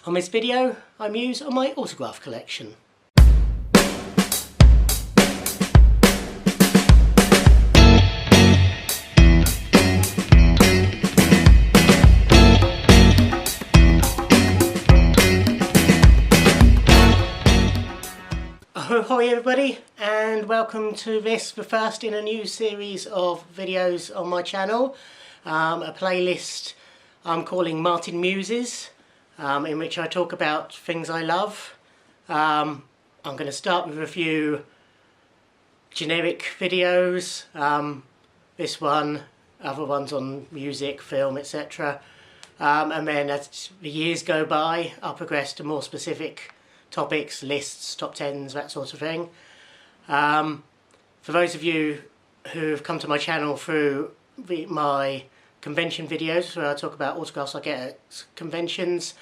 On this video, I muse on my autograph collection. Ahoy everybody, and welcome to this, the first in a new series of videos on my channel. A playlist I'm calling Martin Muses, in which I talk about things I love. I'm going to start with a few generic videos, this one, other ones on music, film, etc. And then as the years go by, I'll progress to more specific topics, lists, top tens, that sort of thing. For those of you who have come to my channel through my convention videos, where I talk about autographs I get at conventions,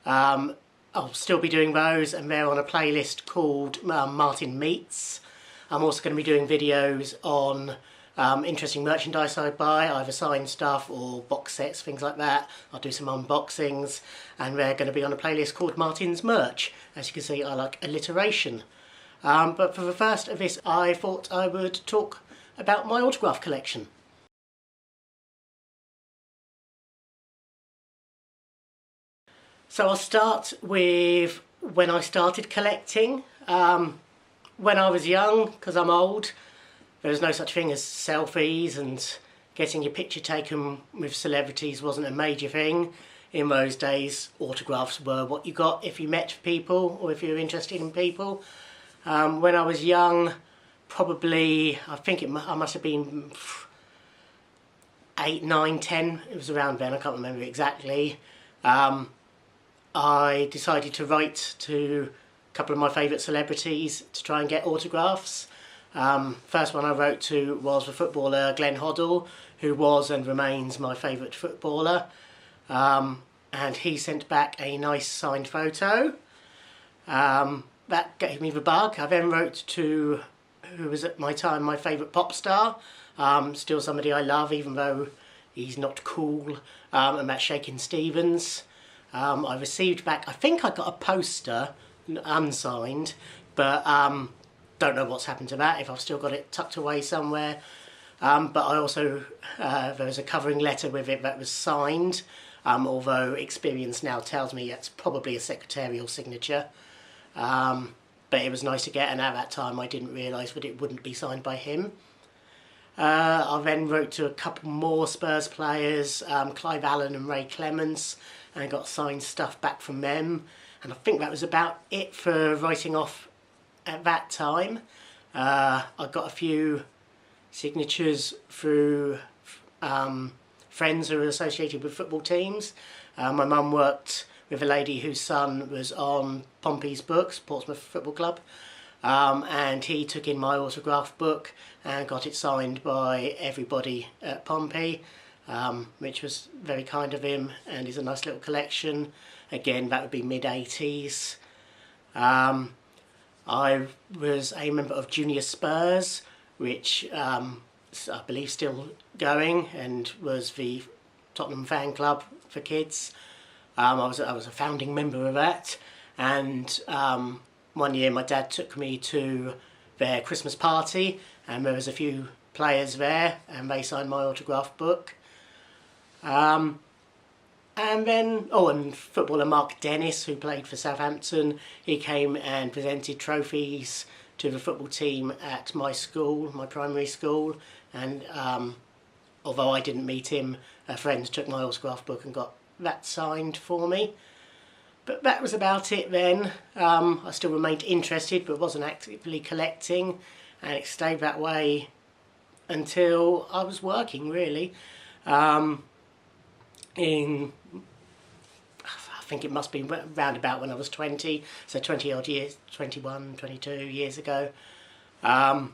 I'll still be doing those, and they're on a playlist called Martin Meets. I'm also going to be doing videos on interesting merchandise I buy, either signed stuff or box sets, things like that. I'll do some unboxings, and they're going to be on a playlist called Martin's Merch. As you can see, I like alliteration. But for the first of this, I thought I would talk about my autograph collection. So I'll start with when I started collecting. When I was young, because I'm old, there was no such thing as selfies, and getting your picture taken with celebrities wasn't a major thing. In those days, autographs were what you got if you met people or if you were interested in people. When I was young, probably, I think I must have been 8, 9, 10, it was around then, I can't remember exactly. I decided to write to a couple of my favourite celebrities to try and get autographs. First one I wrote to was the footballer Glenn Hoddle, who was and remains my favourite footballer. And he sent back a nice signed photo. That gave me the bug. I then wrote to who was at my time my favourite pop star, still somebody I love even though he's not cool, and that's Shakin' Stevens. I received back, I think I got a poster, unsigned, but don't know what's happened to that, if I've still got it tucked away somewhere. But I also, there was a covering letter with it that was signed, although experience now tells me it's probably a secretarial signature. But it was nice to get, and at that time I didn't realise that it wouldn't be signed by him. I then wrote to a couple more Spurs players, Clive Allen and Ray Clemence, and got signed stuff back from them. And I think that was about it for writing off at that time. I got a few signatures through friends who are associated with football teams. My mum worked with a lady whose son was on Pompey's books, Portsmouth Football Club, and he took in my autograph book and got it signed by everybody at Pompey, which was very kind of him, and is a nice little collection. Again, that would be mid-80s. I was a member of Junior Spurs, which I believe still going, and was the Tottenham fan club for kids. I was a founding member of that, and one year my dad took me to their Christmas party, and there was a few players there, and they signed my autograph book. And then, and footballer Mark Dennis, who played for Southampton, he came and presented trophies to the football team at my school, my primary school, and although I didn't meet him, a friend took my autograph book and got that signed for me. But that was about it then. I still remained interested but wasn't actively collecting, and it stayed that way until I was working, really. I think it must be round about when I was 20, so 20 odd years, 21, 22 years ago. I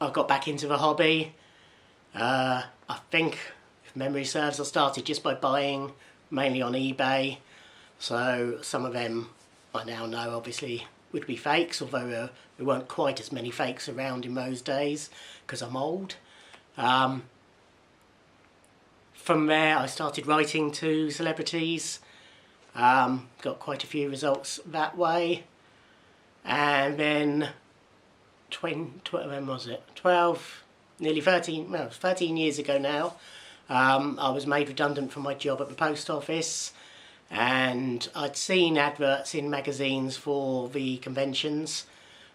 got back into the hobby. I think, if memory serves, I started just by buying, mainly on eBay. So some of them I now know obviously would be fakes, although there weren't quite as many fakes around in those days because I'm old. From there I started writing to celebrities. Got quite a few results that way. And then when was it? 12, nearly 13, no, 13 years ago now, I was made redundant from my job at the post office, and I'd seen adverts in magazines for the conventions,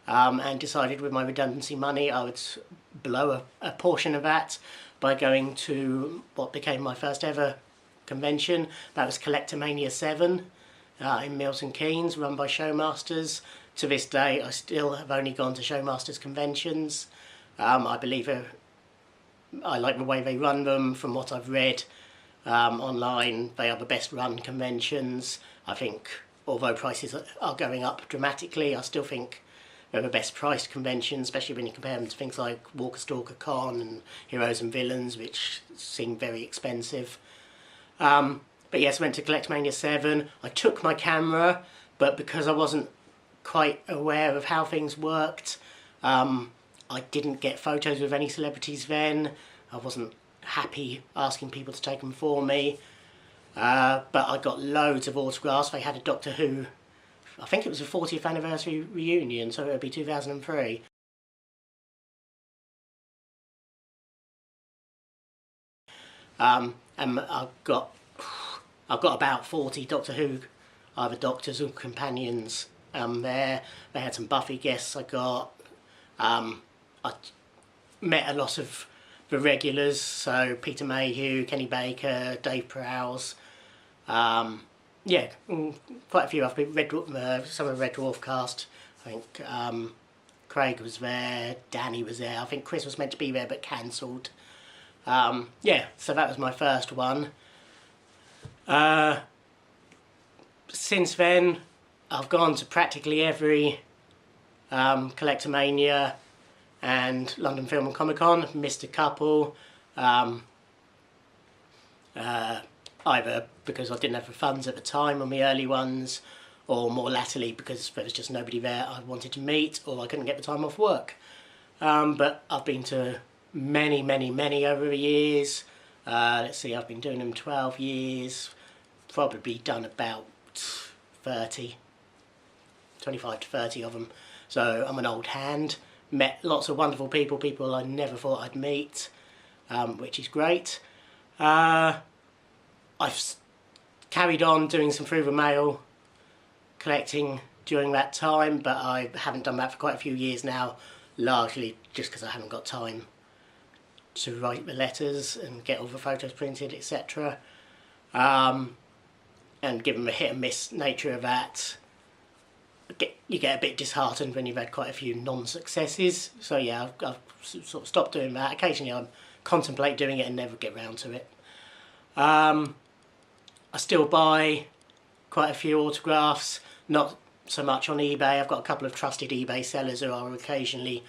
and decided with my redundancy money I would blow a portion of that by going to what became my first ever convention. That was Collectomania 7 in Milton Keynes, run by Showmasters. To this day, I still have only gone to Showmasters conventions. I believe I like the way they run them. From what I've read online, they are the best run conventions. I think, although prices are going up dramatically, I still think they're the best priced conventions, especially when you compare them to things like Walker Stalker Con and Heroes and Villains, which seem very expensive. But yes, I went to Collectomania 7. I took my camera, but because I wasn't quite aware of how things worked, I didn't get photos with any celebrities then. I wasn't happy asking people to take them for me. But I got loads of autographs. They had a Doctor Who, I think it was a 40th anniversary reunion, so it would be 2003. And I've got about 40 Doctor Who, either doctors or companions there. They had some Buffy guests I got. I met a lot of the regulars, so Peter Mayhew, Kenny Baker, Dave Prowse. Yeah, quite a few. I've been some of the Red Dwarf cast. I think Craig was there, Danny was there. I think Chris was meant to be there but cancelled. Yeah, so that was my first one. Since then, I've gone to practically every Collectomania and London Film and Comic Con. I've missed a couple, either because I didn't have the funds at the time on the early ones, or more latterly because there was just nobody there I wanted to meet, or I couldn't get the time off work. But I've been to many, many, many over the years. Let's see, I've been doing them 12 years, probably done about 25 to 30 of them. So I'm an old hand. Met lots of wonderful people I never thought I'd meet, which is great. I've carried on doing some through the mail collecting during that time, but I haven't done that for quite a few years now, largely just because I haven't got time to write the letters and get all the photos printed, etc. And given the hit and miss nature of that, you get a bit disheartened when you've had quite a few non-successes. So yeah, I've sort of stopped doing that. Occasionally I contemplate doing it and never get round to it. I still buy quite a few autographs, not so much on eBay. I've got a couple of trusted eBay sellers who I'll occasionally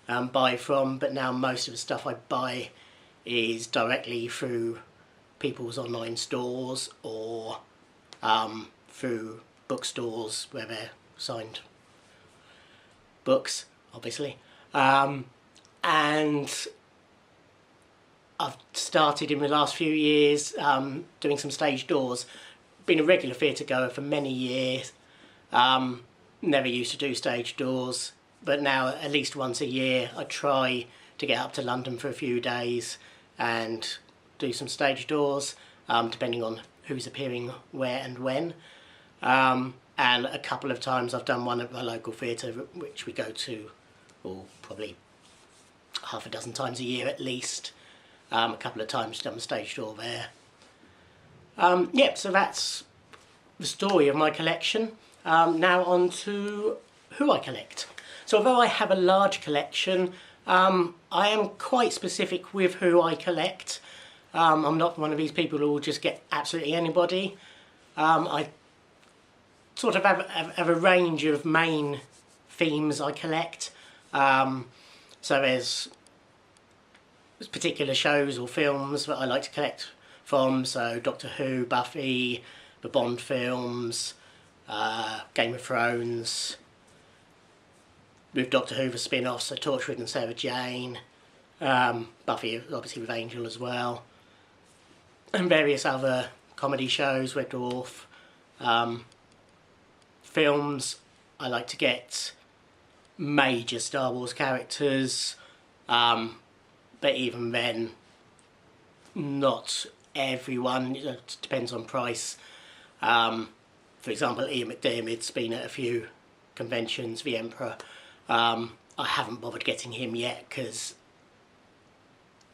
buy from, but now most of the stuff I buy is directly through people's online stores or through bookstores where they're signed books, obviously. And I've started in the last few years doing some stage doors. Been a regular theatre goer for many years. Never used to do stage doors, but now at least once a year I try to get up to London for a few days and do some stage doors, depending on who's appearing where and when. And a couple of times I've done one at my local theatre, which we go to probably half a dozen times a year at least. A couple of times done the stage door there. Yeah, so that's the story of my collection. Now on to who I collect. So although I have a large collection, I am quite specific with who I collect. I'm not one of these people who will just get absolutely anybody. I sort of have a range of main themes I collect. So there's particular shows or films that I like to collect from, so Doctor Who, Buffy, the Bond films, Game of Thrones, with Doctor Who the spin-offs, so Torchwood and Sarah Jane, Buffy obviously with Angel as well, and various other comedy shows, Red Dwarf, Films, I like to get major Star Wars characters, but even then, not everyone. It depends on price. For example, Ian McDiarmid's been at a few conventions, the Emperor. I haven't bothered getting him yet because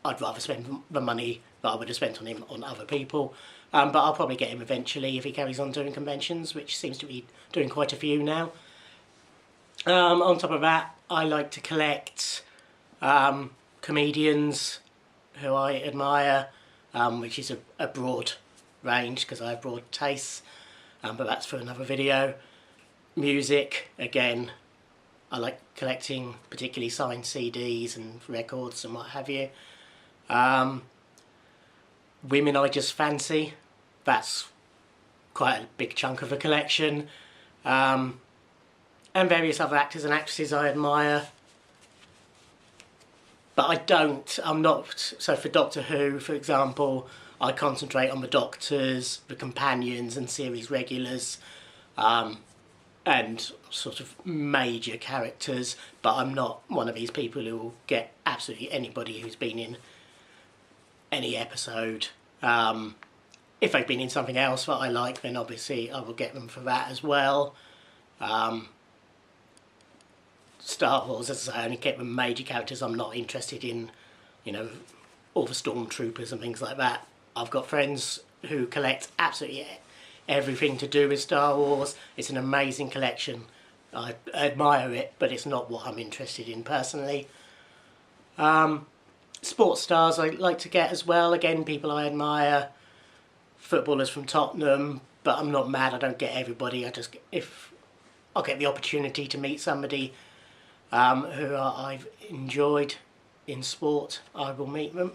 I'd rather spend the money that I would have spent on him on other people. But I'll probably get him eventually if he carries on doing conventions, which seems to be doing quite a few now. On top of that, I like to collect comedians who I admire, which is a broad range because I have broad tastes, but that's for another video. Music, again, I like collecting particularly signed CDs and records and what have you. Women I just fancy, that's quite a big chunk of a collection. And various other actors and actresses I admire. But I'm not, so for Doctor Who, for example, I concentrate on the Doctors, the companions and series regulars, and sort of major characters, but I'm not one of these people who will get absolutely anybody who's been in any episode. If they've been in something else that I like, then obviously I will get them for that as well. Star Wars, as I say, I only get the major characters. I'm not interested in, all the stormtroopers and things like that. I've got friends who collect absolutely everything to do with Star Wars. It's an amazing collection. I admire it, but it's not what I'm interested in personally. Sports stars I like to get as well. Again, people I admire. Footballers from Tottenham, but I'm not mad I don't get everybody. If I get the opportunity to meet somebody who I've enjoyed in sport, I will meet them.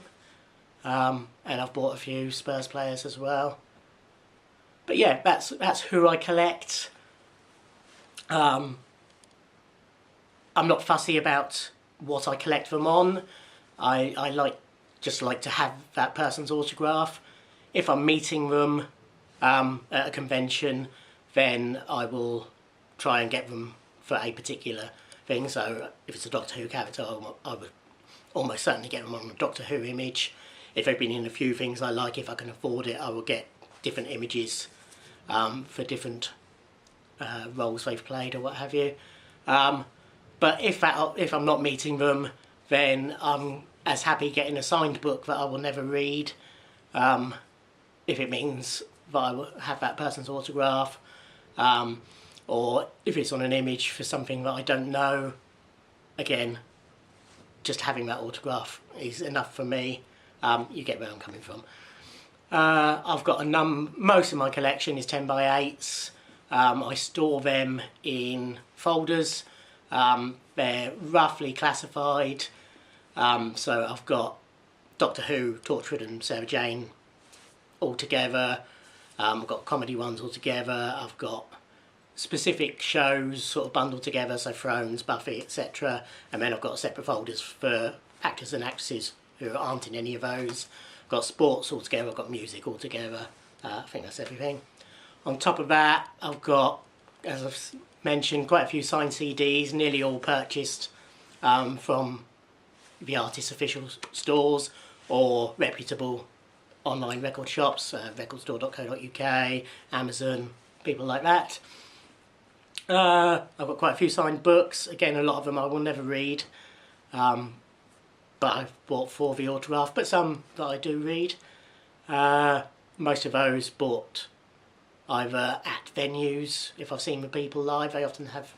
And I've bought a few Spurs players as well. But yeah, that's who I collect. I'm not fussy about what I collect them on. I just like to have that person's autograph. If I'm meeting them at a convention, then I will try and get them for a particular thing. So if it's a Doctor Who character, I would almost certainly get them on a Doctor Who image. If they've been in a few things I like, if I can afford it, I will get different images for different roles they've played or what have you. But if I'm not meeting them, then I'm as happy getting a signed book that I will never read, if it means that I will have that person's autograph, or if it's on an image for something that I don't know. Again, just having that autograph is enough for me. You get where I'm coming from. I've got most of my collection is 10x8s. I store them in folders. They're roughly classified. So I've got Doctor Who, Torchwood and Sarah Jane all together. I've got comedy ones all together. I've got specific shows sort of bundled together, so Thrones, Buffy, etc. And then I've got separate folders for actors and actresses who aren't in any of those. I've got sports all together, I've got music all together. I think that's everything. On top of that, I've got, as I've mentioned, quite a few signed CDs, nearly all purchased from the artist's official stores or reputable online record shops, recordstore.co.uk, Amazon, people like that. I've got quite a few signed books. Again, a lot of them I will never read, but I've bought for the autograph, but some that I do read. Most of those bought either at venues. If I've seen the people live, they often have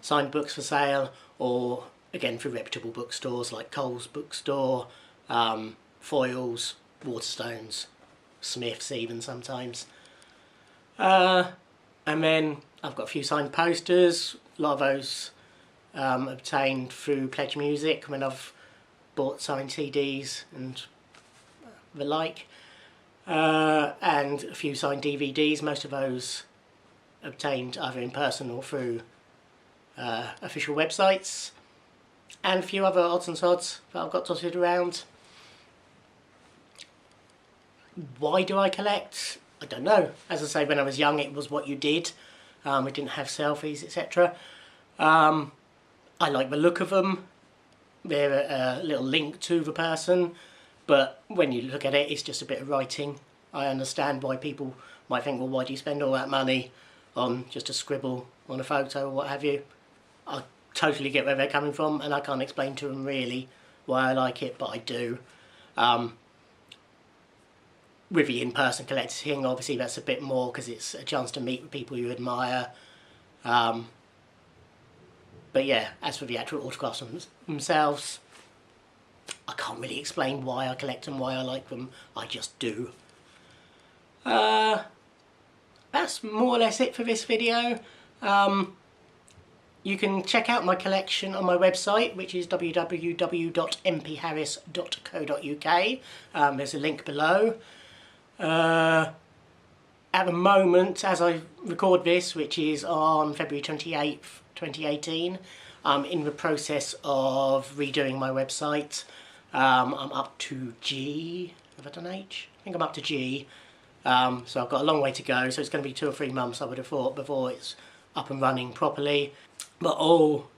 signed books for sale, or again through reputable bookstores like Cole's Bookstore, Foyles, Waterstones, Smiths even sometimes. And then I've got a few signed posters. A lot of those obtained through Pledge Music when I've bought signed CDs and the like. And a few signed DVDs, most of those obtained either in person or through official websites. And a few other odds and sods that I've got dotted around. Why do I collect? I don't know. As I say, when I was young, it was what you did. We didn't have selfies, etc. I like the look of them. They're a little link to the person, but when you look at it, it's just a bit of writing. I understand why people might think, well, why do you spend all that money on just a scribble on a photo or what have you? I totally get where they're coming from, and I can't explain to them really why I like it, but I do. With the in-person collecting, obviously that's a bit more because it's a chance to meet with people you admire. But yeah, as for the actual autographs themselves, I can't really explain why I collect them, why I like them. I just do. That's more or less it for this video. You can check out my collection on my website, which is www.mpharris.co.uk. There's a link below. At the moment, as I record this, which is on February 28th, 2018, I'm in the process of redoing my website. I'm up to G. Have I done H? I think I'm up to G. So I've got a long way to go, so it's going to be 2 or 3 months, I would have thought, before it's up and running properly. But all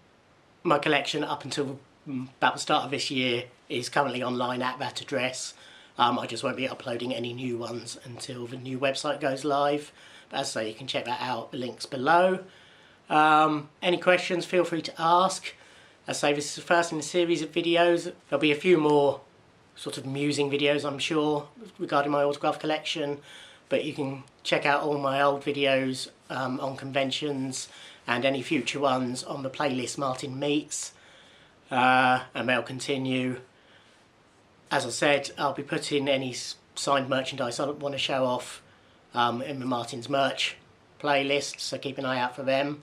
my collection up until about the start of this year is currently online at that address. I just won't be uploading any new ones until the new website goes live. But as I say, you can check that out, the link's below. Any questions, feel free to ask. As I say, this is the first in a series of videos. There'll be a few more sort of musing videos, I'm sure, regarding my autograph collection. But you can check out all my old videos on conventions and any future ones on the playlist Martin Meets. And they'll continue. As I said, I'll be putting any signed merchandise I want to show off in the Martin's merch playlist, so keep an eye out for them.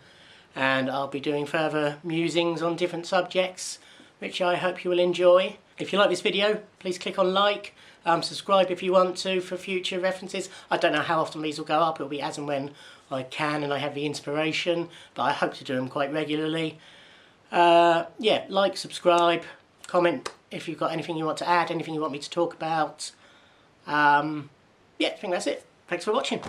And I'll be doing further musings on different subjects, which I hope you will enjoy. If you like this video, please click on like, subscribe if you want to for future references. I don't know how often these will go up, it'll be as and when I can and I have the inspiration, but I hope to do them quite regularly. Yeah, like, subscribe, comment if you've got anything you want to add, anything you want me to talk about. Yeah, I think that's it. Thanks for watching.